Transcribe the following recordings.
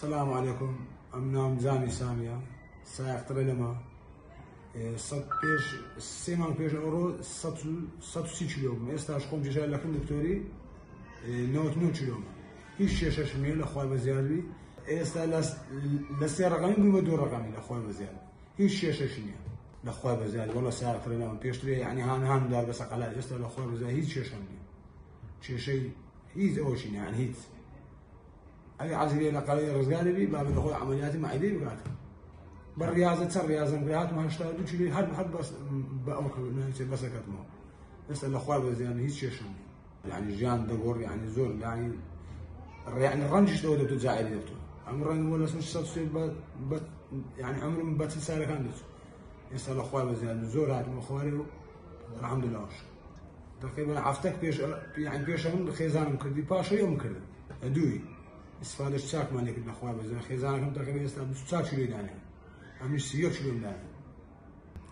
السلام عليكم. ام نام زاني سامية سائق تريلما صد بيش سيمان بيش اورو صد سی کیلوم استاش خون جشن لكن دكتوري نوت نو کیلوم هیچ شش میل لخوای بزیادی استا لسه رقمی بدون رقمی لخوای بزیاد هیچ شش نیا لخوای بزیاد والله سائق تريلما بيشتري يعني هان دار بس قلال استا لخوای بزیاد هیچ شش نیا شيء هيز اوشين يعني هيز أي عزيزي لقليل رزقاني بي باب الأخوة عملياتي مع إيدي بقاعد بالرياضة تصير رياضة مقرات ما هشتغل شيء هاد بس بأمك بس كتمه بس الأخوة بس يعني هيك شيء يعني جان دقور يعني زور يعني الرنج دولة تزعل دولته عمرنا ولا مش صار يعني عمره من بس سنة كانت يسأل الأخوة بس يعني زور هاد مخواري الحمد لله تقريبا عفتك بيش يعني بيشهم خيزان مكردي باشا يوم كرد أدوي استفاده شاك مالك الأخوة بزين خيزانكم تقريبا يستعمل شاك شلون يعني أمش سيوك شلون يعني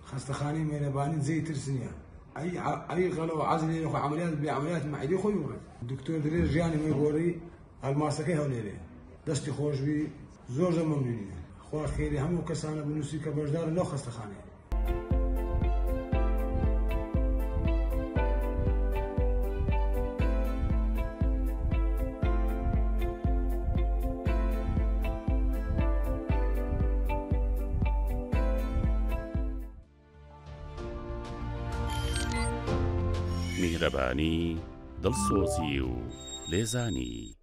خاصة خاني ميلاباني زي ترسنيا أي غلو عزلي أخو عمليات معدي أخوي ورد الدكتور درير جاني ما يقولي الماسكة هونيري دستي خوش بي زور زمان مني أخوة خيري هم وكسانة بنوسي كبردار لو خاصة خاني میهرەبانی دڵسۆزی و لێزانی